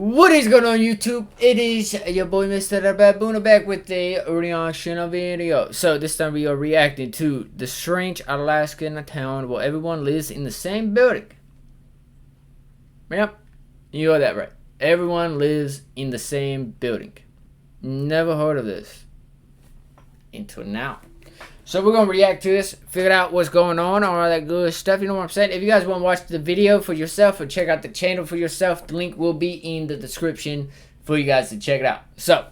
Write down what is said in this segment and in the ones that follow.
What is going on YouTube? It is your boy MrBaboon back with a reaction video. So this time we are reacting to the strange Alaskan town where everyone lives in the same building. Yep, you heard that right. Everyone lives in the same building. Never heard of this until now. So we're going to react to this, figure out what's going on, all that good stuff, you know what I'm saying? If you guys want to watch the video for yourself or check out the channel for yourself, the link will be in the description for you guys to check it out. So,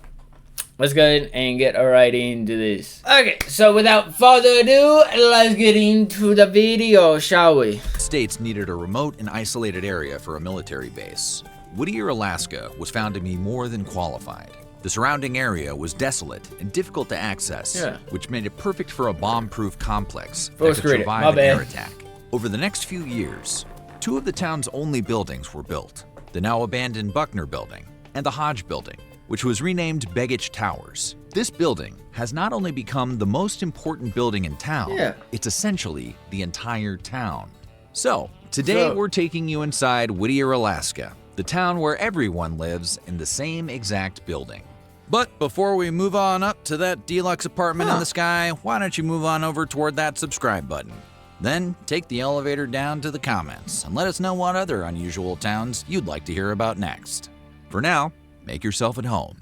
let's go ahead and get right into this. Okay, so without further ado, let's get into the video, shall we? States needed a remote and isolated area for a military base. Whittier, Alaska was found to be more than qualified. The surrounding area was desolate and difficult to access, which made it perfect for a bomb-proof complex that could survive an air attack. Over the next few years, two of the town's only buildings were built: the now abandoned Buckner Building and the Hodge Building, which was renamed Baggage Towers. This building has not only become the most important building in town, it's essentially the entire town. So, today we're taking you inside Whittier, Alaska, the town where everyone lives in the same exact building. But before we move on up to that deluxe apartment in the sky, why don't you move on over toward that subscribe button? Then take the elevator down to the comments and let us know what other unusual towns you'd like to hear about next. For now, make yourself at home.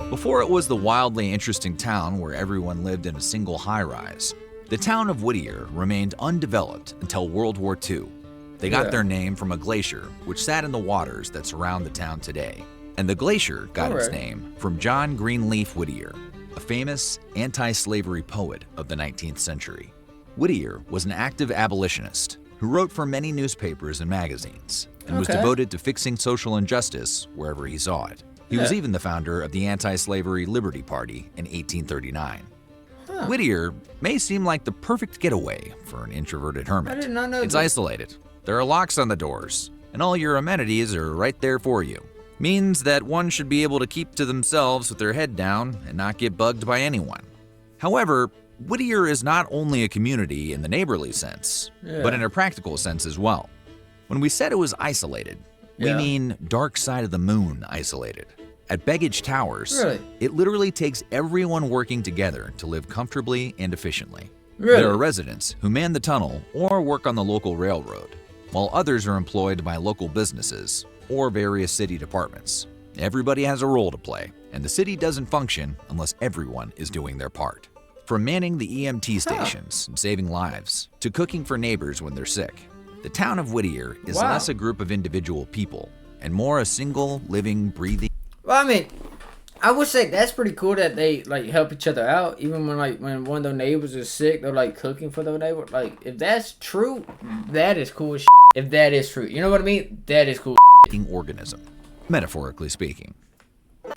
Before it was the wildly interesting town where everyone lived in a single high-rise, the town of Whittier remained undeveloped until World War II. They got their name from a glacier which sat in the waters that surround the town today. And the glacier got its name from John Greenleaf Whittier, a famous anti-slavery poet of the 19th century. Whittier was an active abolitionist who wrote for many newspapers and magazines and was devoted to fixing social injustice wherever he saw it. He was even the founder of the anti-slavery Liberty Party in 1839. Whittier may seem like the perfect getaway for an introverted hermit. I did not know it's isolated. There are locks on the doors, and all your amenities are right there for you. Means that one should be able to keep to themselves with their head down and not get bugged by anyone. However, Whittier is not only a community in the neighborly sense, but in a practical sense as well. When we said it was isolated, we mean dark side of the moon isolated. At Baggage Towers, it literally takes everyone working together to live comfortably and efficiently. There are residents who man the tunnel or work on the local railroad, while others are employed by local businesses or various city departments. Everybody has a role to play, and the city doesn't function unless everyone is doing their part. From manning the EMT stations and saving lives, to cooking for neighbors when they're sick, the town of Whittier is less a group of individual people and more a single, living, breathing... Well, I mean, I would say that's pretty cool that they like help each other out. Even when one of their neighbors is sick, they're like cooking for their neighbor. Like, if that's true, that is cool as shit. If that is true, you know what I mean? That is cool as shit. Organism, metaphorically speaking.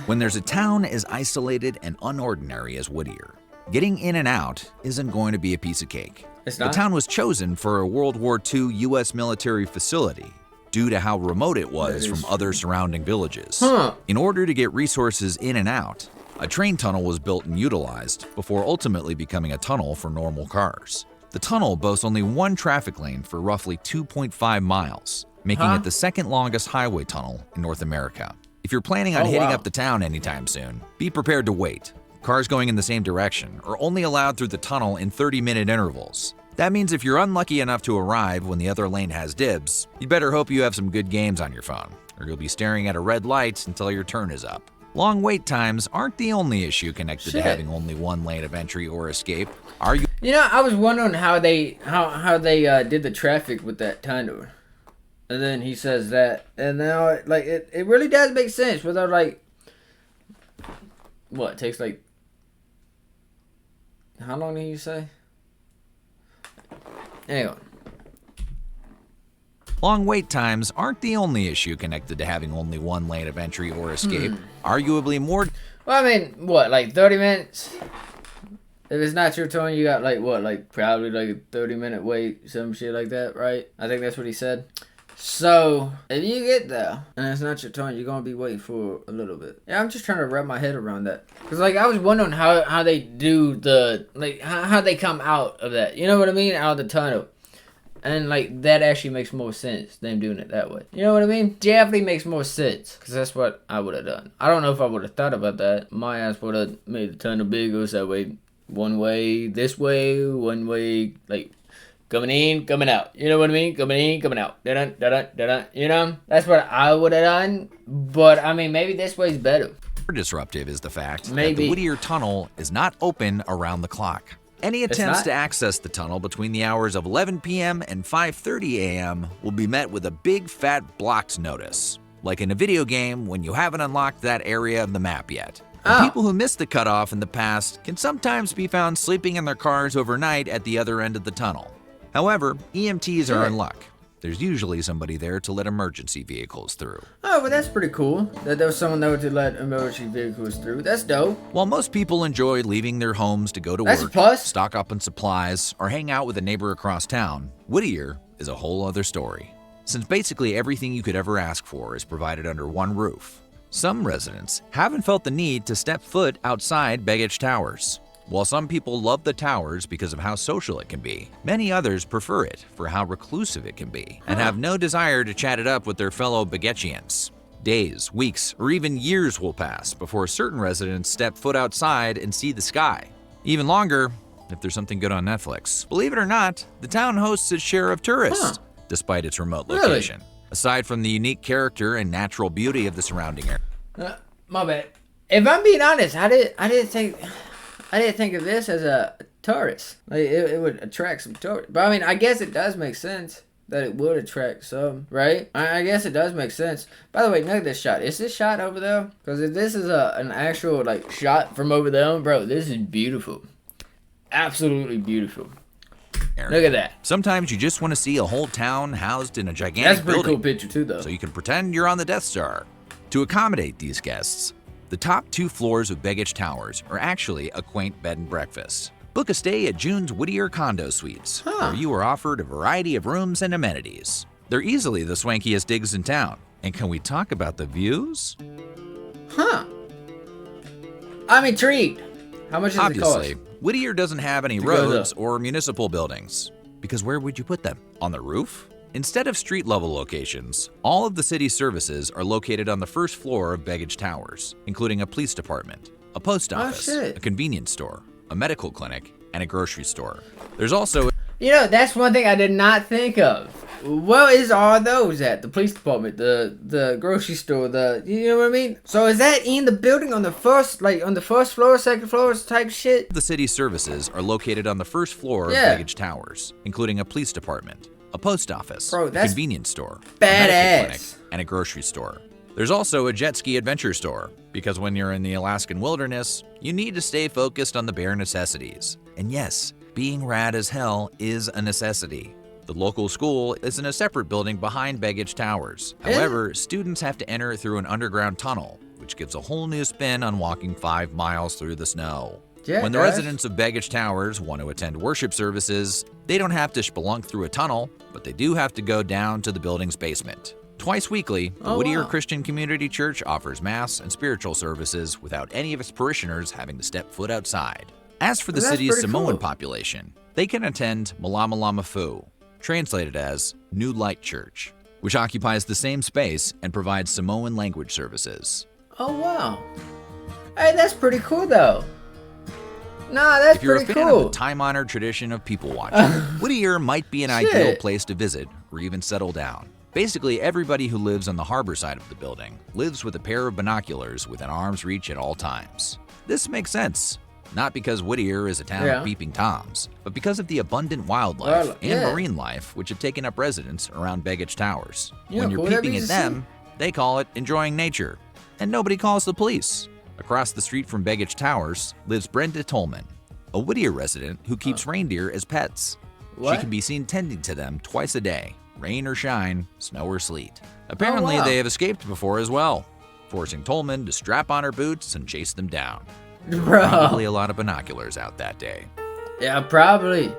When there's a town as isolated and unordinary as Whittier, getting in and out isn't going to be a piece of cake. It's not? The town was chosen for a World War II U.S. military facility due to how remote it was from other surrounding villages. In order to get resources in and out, a train tunnel was built and utilized before ultimately becoming a tunnel for normal cars. The tunnel boasts only one traffic lane for roughly 2.5 miles, making it the second longest highway tunnel in North America. If you're planning on hitting up the town anytime soon, be prepared to wait. Cars going in the same direction are only allowed through the tunnel in 30-minute intervals. That means if you're unlucky enough to arrive when the other lane has dibs, you better hope you have some good games on your phone, or you'll be staring at a red light until your turn is up. Long wait times aren't the only issue connected to having only one lane of entry or escape. You know, I was wondering how they did the traffic with that tunnel, and then he says that, and now it really does make sense. Where they're like, what, it takes like, how long did you say? Anyway. Long wait times aren't the only issue connected to having only one lane of entry or escape. Arguably more... Well, I mean, what, like 30 minutes? If it's not your turn, you got like, what, like probably like a 30-minute wait, some shit like that, right? I think that's what he said. So, if you get there, and it's not your turn, you're going to be waiting for a little bit. Yeah, I'm just trying to wrap my head around that. Because, like, I was wondering how they do the, like, how they come out of that. You know what I mean? Out of the tunnel. And like that actually makes more sense than doing it that way. You know what I mean? Definitely makes more sense because that's what I would have done. I don't know if I would have thought about that. My ass would have made the tunnel bigger so that way one way this way, one way like coming in, coming out. You know what I mean? Coming in, coming out. Da-dun, da-dun, da-dun. You know? That's what I would have done. But I mean, maybe this way's better. Disruptive is the fact that the Whittier Tunnel is not open around the clock. Any attempts to access the tunnel between the hours of 11 p.m. and 5:30 a.m. will be met with a big fat blocked notice, like in a video game when you haven't unlocked that area of the map yet. People who missed the cutoff in the past can sometimes be found sleeping in their cars overnight at the other end of the tunnel. However, EMTs are in luck. There's usually somebody there to let emergency vehicles through. Oh, well, that's pretty cool that there was someone there to let emergency vehicles through. That's dope. While most people enjoy leaving their homes to go to work, stock up on supplies, or hang out with a neighbor across town, Whittier is a whole other story. Since basically everything you could ever ask for is provided under one roof, some residents haven't felt the need to step foot outside Baggage Towers. While some people love the towers because of how social it can be, many others prefer it for how reclusive it can be and have no desire to chat it up with their fellow Baggettians. Days, weeks, or even years will pass before certain residents step foot outside and see the sky. Even longer, if there's something good on Netflix. Believe it or not, the town hosts its share of tourists, despite its remote location. Aside from the unique character and natural beauty of the surrounding area. My bad. If I'm being honest, I didn't think of this as a tourist. Like it would attract some tourists. But I mean, I guess it does make sense that it would attract some, right? I guess it does make sense. By the way, look at this shot. Is this shot over there? Because if this is an actual like shot from over there, bro, this is beautiful. Absolutely beautiful. Look at that. Sometimes you just want to see a whole town housed in a gigantic building. That's a pretty cool picture too, though. So you can pretend you're on the Death Star. To accommodate these guests, the top 2 floors of Baggage Towers are actually a quaint bed and breakfast. Book a stay at June's Whittier Condo Suites, where you are offered a variety of rooms and amenities. They're easily the swankiest digs in town. And can we talk about the views? I'm intrigued. How much does it cost? Obviously, Whittier doesn't have any roads or municipal buildings. Because where would you put them? On the roof? Instead of street-level locations, all of the city's services are located on the first floor of Baggage Towers, including a police department, a post office, a convenience store, a medical clinic, and a grocery store. There's also... You know, that's one thing I did not think of. Where is all those at? The police department, the grocery store, you know what I mean? So is that in the building on the first floor, second floor type shit? The city's services are located on the first floor of Baggage Towers, including a police department, a post office, a convenience store, a medical clinic, and a grocery store. There's also a jet ski adventure store, because when you're in the Alaskan wilderness, you need to stay focused on the bare necessities. And yes, being rad as hell is a necessity. The local school is in a separate building behind Baggage Towers. However, students have to enter through an underground tunnel, which gives a whole new spin on walking 5 miles through the snow. When the residents of Baggage Towers want to attend worship services, they don't have to spelunk through a tunnel, but they do have to go down to the building's basement. Twice weekly, the Whittier Christian Community Church offers mass and spiritual services without any of its parishioners having to step foot outside. As for the city's Samoan population, they can attend Malama Lama Fu, translated as New Light Church, which occupies the same space and provides Samoan language services. Oh, wow. Hey, that's pretty cool, though. Nah, that's pretty cool. If you're a fan of the time-honored tradition of people watching, Whittier might be an ideal place to visit or even settle down. Basically, everybody who lives on the harbor side of the building lives with a pair of binoculars within arm's reach at all times. This makes sense. Not because Whittier is a town of peeping toms, but because of the abundant wildlife and marine life which have taken up residence around Baggage Towers. When you're peeping at them, they call it enjoying nature, and nobody calls the police. Across the street from Baggage Towers lives Brenda Tolman, a Whittier resident who keeps reindeer as pets. She can be seen tending to them twice a day, rain or shine, snow or sleet. Apparently, they have escaped before as well, forcing Tolman to strap on her boots and chase them down. Probably a lot of binoculars out that day. Yeah, probably.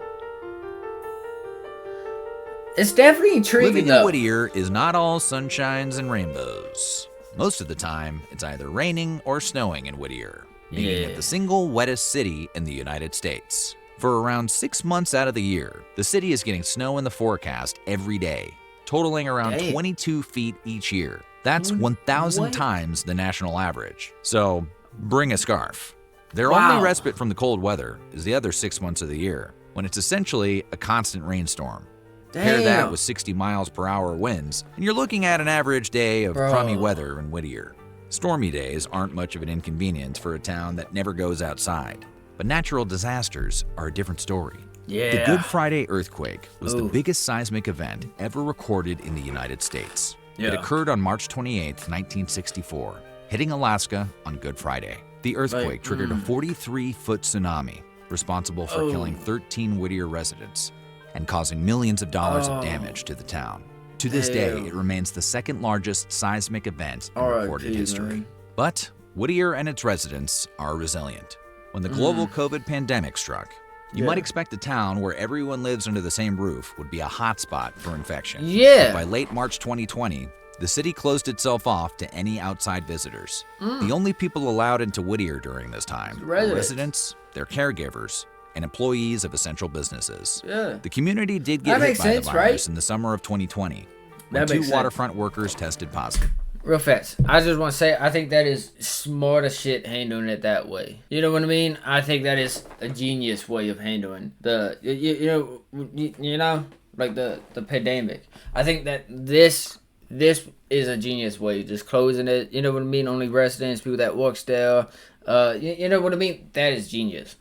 It's definitely intriguing, Living in Whittier is not all sunshines and rainbows. Most of the time, it's either raining or snowing in Whittier, making it the single wettest city in the United States. For around 6 months out of the year, the city is getting snow in the forecast every day, totaling around 22 feet each year. That's 1,000 times the national average. So bring a scarf. Their only respite from the cold weather is the other 6 months of the year, when it's essentially a constant rainstorm. Pair that with 60 miles per hour winds, and you're looking at an average day of crummy weather in Whittier. Stormy days aren't much of an inconvenience for a town that never goes outside. But natural disasters are a different story. The Good Friday earthquake was the biggest seismic event ever recorded in the United States. It occurred on March 28, 1964, hitting Alaska on Good Friday. The earthquake triggered a 43-foot tsunami, responsible for killing 13 Whittier residents and causing millions of dollars of damage to the town. To this day, it remains the second largest seismic event in recorded history. But Whittier and its residents are resilient. When the global COVID pandemic struck, you might expect a town where everyone lives under the same roof would be a hotspot for infection. But by late March 2020, the city closed itself off to any outside visitors. The only people allowed into Whittier during this time were residents, their caregivers, and employees of essential businesses. The community did get hit by the virus in the summer of 2020 when 2 waterfront workers tested positive. Real fast, I just want to say, I think that is smart as shit handling it that way. You know what I mean? I think that is a genius way of handling the, you know, like the pandemic. I think that this is a genius way, just closing it. You know what I mean? Only residents, people that works there. You know what I mean? That is genius.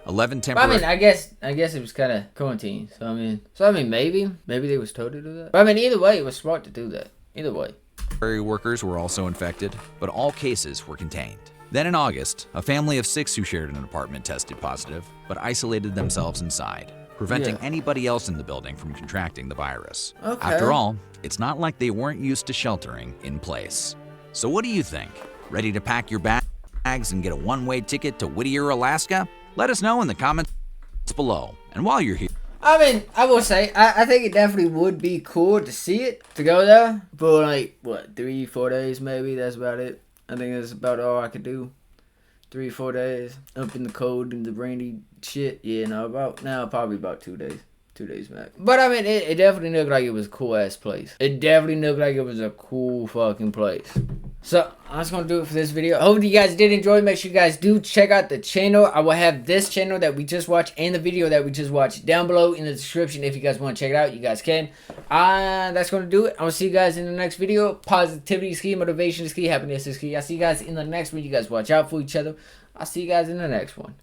11 temporary. I mean, I guess it was kind of quarantine. So I mean, maybe they was told to do that. But I mean, either way, it was smart to do that. Either way. Temporary workers were also infected, but all cases were contained. Then in August, a family of 6 who shared an apartment tested positive, but isolated themselves inside, preventing anybody else in the building from contracting the virus. After all, it's not like they weren't used to sheltering in place. So what do you think? Ready to pack your bags and get a one-way ticket to Whittier, Alaska? Let us know in the comments below. And while you're here, I mean, I will say, I think it definitely would be cool to see it, to go there. For like, what, 3-4 days maybe? That's about it. I think that's about all I could do. 3-4 days. Up in the cold and the rainy shit. Yeah, no, probably about 2 days. 2 days max. But I mean, it definitely looked like it was a cool ass place. It definitely looked like it was a cool fucking place. So, that's going to do it for this video. I hope you guys did enjoy. Make sure you guys do check out the channel. I will have this channel that we just watched and the video that we just watched down below in the description. If you guys want to check it out, you guys can. That's going to do it. I will see you guys in the next video. Positivity is key. Motivation is key. Happiness is key. I'll see you guys in the next one. You guys watch out for each other. I'll see you guys in the next one.